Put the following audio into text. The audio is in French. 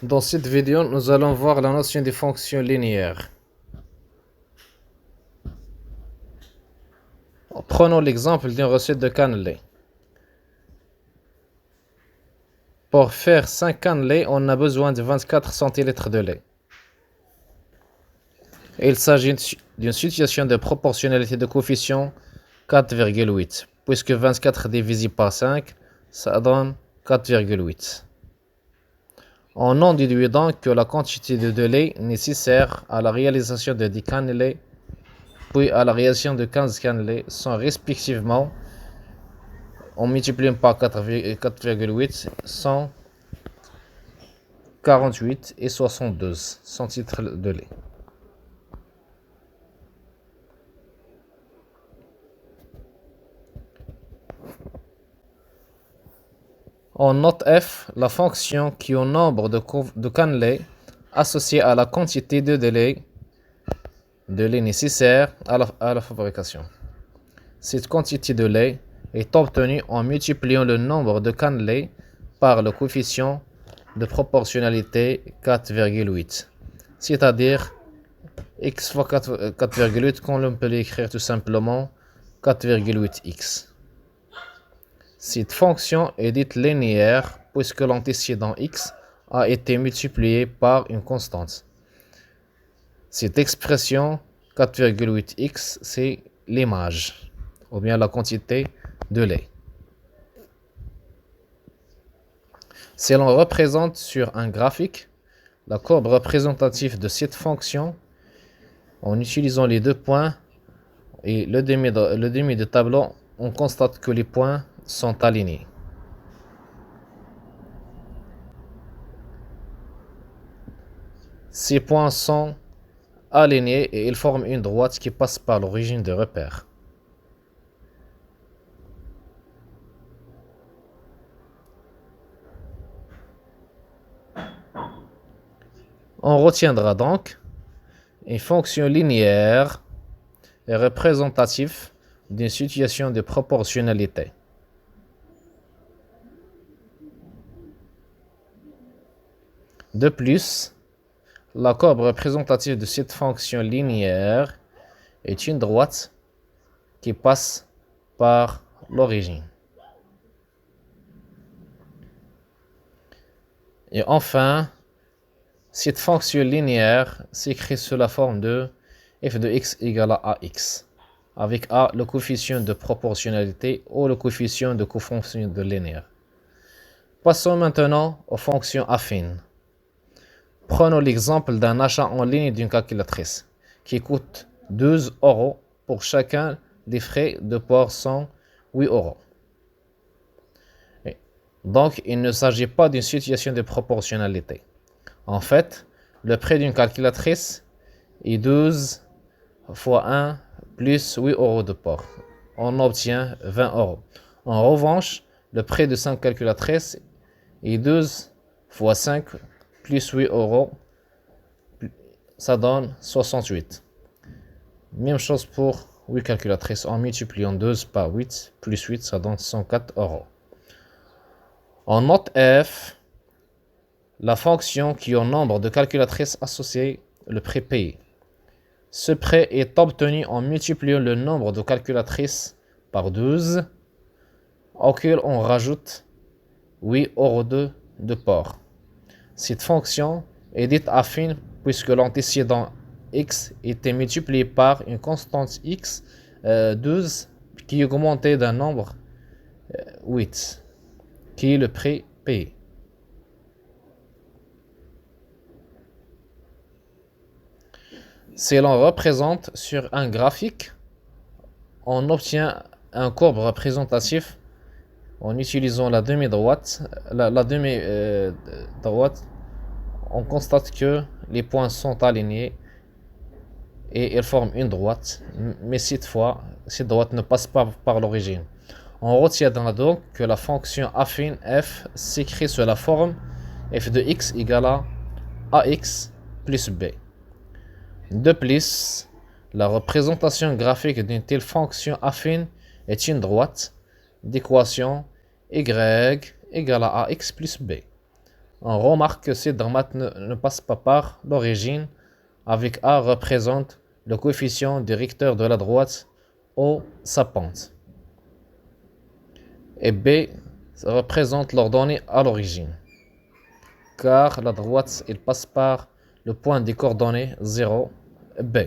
Dans cette vidéo, nous allons voir la notion des fonctions linéaires. Prenons l'exemple d'une recette de cannelé. Pour faire 5 cannelés, on a besoin de 24 centilitres de lait. Il s'agit d'une situation de proportionnalité de coefficient 4,8, puisque 24 divisé par 5, ça donne 4,8. On en déduit donc que la quantité de lait nécessaire à la réalisation de 10 cannelés puis à la réalisation de 15 cannelés sont respectivement, en multipliant par 4,8, 148 et 72 centilitres de lait. En note F, la fonction qui est au nombre de cannelés associé à la quantité de lait nécessaire à la fabrication. Cette quantité de lait est obtenue en multipliant le nombre de cannelés par le coefficient de proportionnalité 4,8, c'est-à-dire x fois 4,8, qu'on peut l'écrire tout simplement 4,8x. Cette fonction est dite linéaire puisque l'antécédent x a été multiplié par une constante. Cette expression 4,8x, c'est l'image, ou bien la quantité de lait. Si l'on représente sur un graphique la courbe représentative de cette fonction en utilisant les deux points et le demi de tableau, on constate que les points sont alignés. Ces points sont alignés et ils forment une droite qui passe par l'origine de repère. On retiendra donc une fonction linéaire est représentative d'une situation de proportionnalité. De plus, la courbe représentative de cette fonction linéaire est une droite qui passe par l'origine. Et enfin, cette fonction linéaire s'écrit sous la forme de f de x égale à ax, avec a le coefficient de proportionnalité ou le coefficient de cofonction de linéaire. Passons maintenant aux fonctions affines. Prenons l'exemple d'un achat en ligne d'une calculatrice qui coûte 12 € pour chacun des frais de port sont 8 €. Donc, il ne s'agit pas d'une situation de proportionnalité. En fait, le prix d'une calculatrice est 12 fois 1 plus 8 € de port. On obtient 20 €. En revanche, le prix de 5 calculatrices est 12 fois 5 plus 8 €. Ça donne 68. Même chose pour 8 calculatrices. En multipliant 12 par 8 plus 8, ça donne 104 €. En note F, la fonction qui est au nombre de calculatrices associées le prix payé. Ce prix est obtenu en multipliant le nombre de calculatrices par 12, auquel on rajoute 8 € de port. Cette fonction est dite affine puisque l'antécédent x était multiplié par une constante x, 12, qui est augmentée d'un nombre 8, qui est le prix payé. Si l'on représente sur un graphique, on obtient un courbe représentatif en utilisant la demi-droite. Droite, on constate que les points sont alignés et ils forment une droite, mais cette fois, cette droite ne passe pas par l'origine. On retiendra donc que la fonction affine f s'écrit sous la forme f de x égale à ax plus b. De plus, la représentation graphique d'une telle fonction affine est une droite d'équation y égale à ax plus b. On remarque que ces dramates ne passent pas par l'origine, avec A représente le coefficient directeur de la droite ou sa pente. Et B représente l'ordonnée à l'origine, car la droite il passe par le point des coordonnées 0, B.